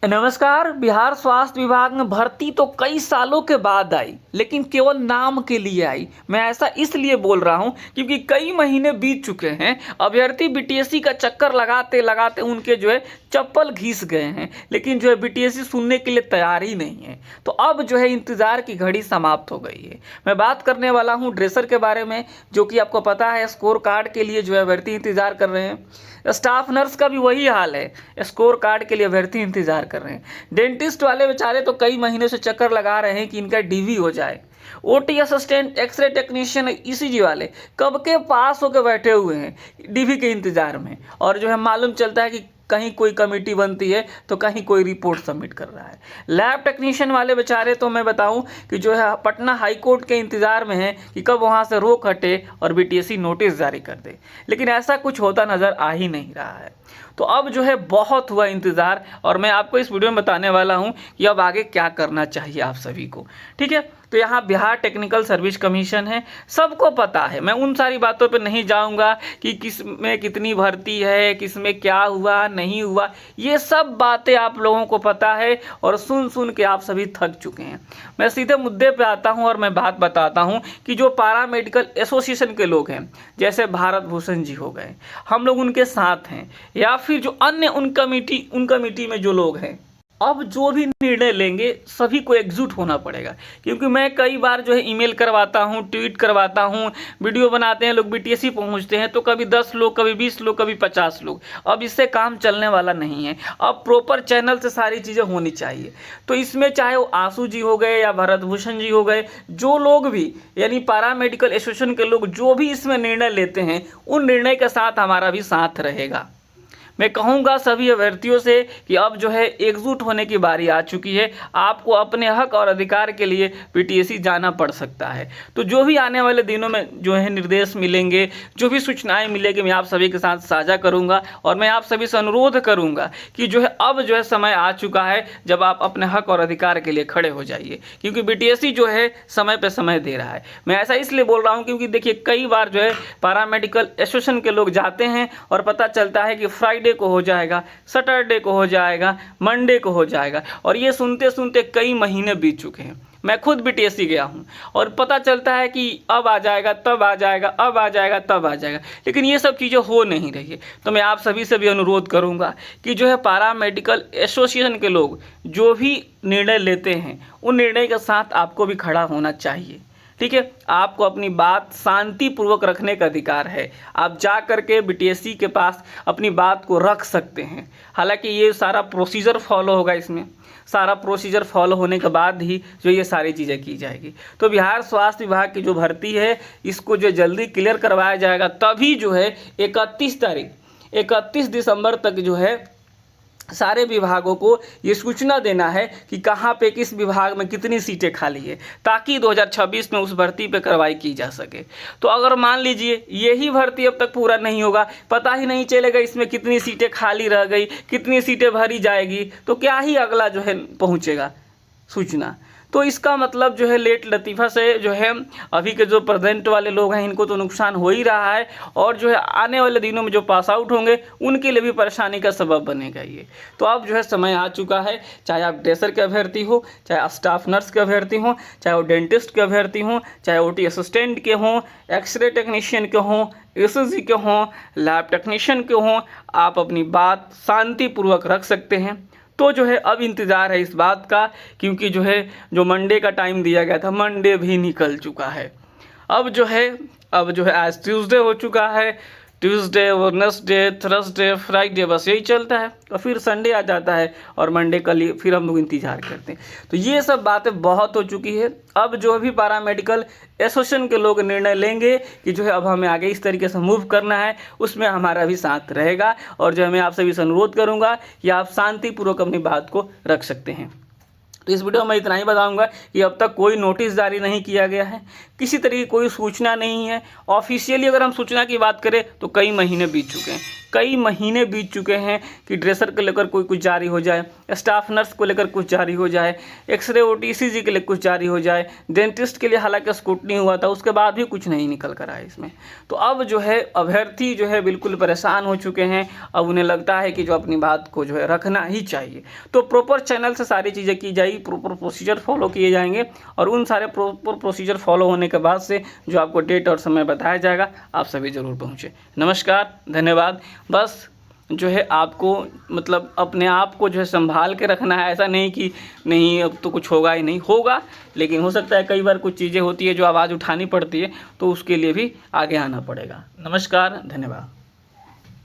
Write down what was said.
नमस्कार। बिहार स्वास्थ्य विभाग में भर्ती तो कई सालों के बाद आई, लेकिन केवल नाम के लिए आई। मैं ऐसा इसलिए बोल रहा हूं क्योंकि कई महीने बीत चुके हैं। अभ्यर्थी बीटीएससी का चक्कर लगाते लगाते उनके चप्पल घिस गए हैं, लेकिन बीटीएससी सुनने के लिए तैयार ही नहीं है। तो अब इंतजार की घड़ी समाप्त हो गई है। मैं बात करने वाला हूं ड्रेसर के बारे में, जो कि आपको पता है स्कोर कार्ड के लिए अभ्यर्थी इंतजार कर रहे हैं। स्टाफ नर्स का भी वही हाल है, स्कोर कार्ड के लिए अभ्यर्थी इंतजार कर रहे हैं। डेंटिस्ट वाले बेचारे तो कई महीनों से चक्कर लगा रहे हैं कि इनका डीवी हो जाए। OT assistant, X ray technician, ECG वाले कब के पास होकर बैठे हुए हैं डीवी के इंतजार में। और मालूम चलता है कि कहीं कोई कमेटी बनती है तो कहीं कोई रिपोर्ट सबमिट कर रहा है। लैब टेक्नीशियन वाले बेचारे तो मैं बताऊं कि पटना हाई कोर्ट के इंतज़ार में है कि कब वहां से रोक हटे और बीटीएससी नोटिस जारी कर दे, लेकिन ऐसा कुछ होता नज़र आ ही नहीं रहा है। तो अब बहुत हुआ इंतज़ार, और मैं आपको इस वीडियो में बताने वाला हूं कि अब आगे क्या करना चाहिए आप सभी को। ठीक है, तो यहाँ बिहार टेक्निकल सर्विस कमीशन है, सबको पता है। मैं उन सारी बातों पे नहीं जाऊँगा कि किस में कितनी भर्ती है, किस में क्या हुआ नहीं हुआ, ये सब बातें आप लोगों को पता है और सुन सुन के आप सभी थक चुके हैं। मैं सीधे मुद्दे पे आता हूँ और मैं बात बताता हूँ कि जो पारा मेडिकल एसोसिएशन के लोग हैं, जैसे भारत भूषण जी हो गए, हम लोग उनके साथ हैं, या फिर जो अन्य उन कमेटी में जो लोग हैं, अब जो भी निर्णय लेंगे सभी को एकजुट होना पड़ेगा। क्योंकि मैं कई बार ईमेल करवाता हूं, ट्वीट करवाता हूं, वीडियो बनाते हैं लोग, बीटीएससी पहुंचते हैं तो कभी 10 लोग, कभी 20 लोग, कभी 50 लोग। अब इससे काम चलने वाला नहीं है। अब प्रॉपर चैनल से सारी चीज़ें होनी चाहिए। तो इसमें चाहे वो आंसू जी हो गए या भरत भूषण जी हो गए, जो लोग भी यानी पारा मेडिकल एसोसिएशन के लोग जो भी इसमें निर्णय लेते हैं, उन निर्णय के साथ हमारा भी साथ रहेगा। मैं कहूँगा सभी अभ्यर्थियों से कि अब एकजुट होने की बारी आ चुकी है। आपको अपने हक और अधिकार के लिए बीटीएससी जाना पड़ सकता है। तो जो भी आने वाले दिनों में निर्देश मिलेंगे, जो भी सूचनाएं मिलेंगी, मैं आप सभी के साथ साझा करूंगा। और मैं आप सभी से अनुरोध करूंगा कि अब समय आ चुका है जब आप अपने हक और अधिकार के लिए खड़े हो जाइए। क्योंकि बीटीएससी समय पर समय दे रहा है। मैं ऐसा इसलिए बोल रहा हूँ क्योंकि देखिए कई बार पारा मेडिकल एसोसिएशन के लोग जाते हैं और पता चलता है कि फ्राइडे को हो जाएगा, सैटरडे को हो जाएगा, मंडे को हो जाएगा, और ये सुनते सुनते कई महीने बीत चुके हैं। मैं खुद बीटीएससी गया हूँ और पता चलता है कि अब आ जाएगा, तब आ जाएगा, अब आ जाएगा, तब आ जाएगा, लेकिन ये सब चीज़ें हो नहीं रही है। तो मैं आप सभी से भी अनुरोध करूँगा कि पारा मेडिकल एसोसिएशन के लोग जो भी निर्णय लेते हैं, उन निर्णय के साथ आपको भी खड़ा होना चाहिए। ठीक है, आपको अपनी बात शांतिपूर्वक रखने का अधिकार है। आप जा करके बीटीएससी के पास अपनी बात को रख सकते हैं। हालांकि ये सारा प्रोसीजर फॉलो होगा, इसमें सारा प्रोसीजर फॉलो होने के बाद ही ये सारी चीज़ें की जाएगी। तो बिहार स्वास्थ्य विभाग की जो भर्ती है, इसको जल्दी क्लियर करवाया जाएगा, तभी 31 दिसंबर तक सारे विभागों को ये सूचना देना है कि कहाँ पे किस विभाग में कितनी सीटें खाली है, ताकि 2026 में उस भर्ती पे कार्रवाई की जा सके। तो अगर मान लीजिए यही भर्ती अब तक पूरा नहीं होगा, पता ही नहीं चलेगा इसमें कितनी सीटें खाली रह गई, कितनी सीटें भरी जाएगी, तो क्या ही अगला पहुँचेगा सूचना। तो इसका मतलब लेट लतीफ़ा से अभी के जो प्रेजेंट वाले लोग हैं, इनको तो नुकसान हो ही रहा है, और आने वाले दिनों में जो पास आउट होंगे उनके लिए भी परेशानी का सबब बनेगा ये। तो अब समय आ चुका है, चाहे आप ड्रेसर के अभ्यर्थी हो, चाहे आप स्टाफ नर्स के अभ्यर्थी हों, चाहे वो डेंटिस्ट के अभ्यर्थी हों, चाहे ओटी असिस्टेंट के हों, एक्सरे टेक्नीशियन के हों, ईसीजी के हों, लैब टेक्नीशियन के हों, आप अपनी बात शांतिपूर्वक रख सकते हैं। तो अब इंतज़ार है इस बात का, क्योंकि जो मंडे का टाइम दिया गया था, मंडे भी निकल चुका है। अब आज ट्यूसडे हो चुका है। ट्यूसडे, वेडनेसडे, थर्सडे, फ्राइडे, बस यही चलता है, और फिर संडे आ जाता है और मंडे का लिए फिर हम लोग इंतजार करते हैं। तो ये सब बातें बहुत हो चुकी है। अब भी पारा मेडिकल एसोसिएशन के लोग निर्णय लेंगे कि अब हमें आगे इस तरीके से मूव करना है, उसमें हमारा भी साथ रहेगा। और मैं आप सभी से अनुरोध करूँगा कि आप शांतिपूर्वक अपनी बात को रख सकते हैं। तो इस वीडियो में इतना ही बताऊंगा कि अब तक कोई नोटिस जारी नहीं किया गया है, किसी तरह की कोई सूचना नहीं है। ऑफिशियली अगर हम सूचना की बात करें तो कई महीने बीत चुके हैं, कई महीने बीत चुके हैं कि ड्रेसर को लेकर कुछ जारी हो जाए, स्टाफ नर्स को लेकर कुछ जारी हो जाए, एक्सरे OT ECG के लिए कुछ जारी हो जाए, डेंटिस्ट के लिए हालांकि स्क्रूटनी हुआ था, उसके बाद भी कुछ नहीं निकल कर आया इसमें। तो अब जो है अभ्यर्थी जो है बिल्कुल परेशान हो चुके हैं। अब उन्हें लगता है कि जो अपनी बात को जो है रखना ही चाहिए। तो प्रॉपर चैनल से सारी चीज़ें की जाएगी, प्रॉपर प्रोसीजर फॉलो किए जाएंगे और उन सारे प्रॉपर प्रोसीजर फॉलो होने के बाद से जो आपको डेट और समय बताया जाएगा, आप सभी ज़रूर पहुँचे। नमस्कार, धन्यवाद। बस जो है आपको मतलब अपने आप को जो है संभाल के रखना है। ऐसा नहीं कि नहीं अब तो कुछ होगा ही नहीं, होगा, लेकिन हो सकता है कई बार कुछ चीज़ें होती है जो आवाज़ उठानी पड़ती है, तो उसके लिए भी आगे आना पड़ेगा। नमस्कार, धन्यवाद।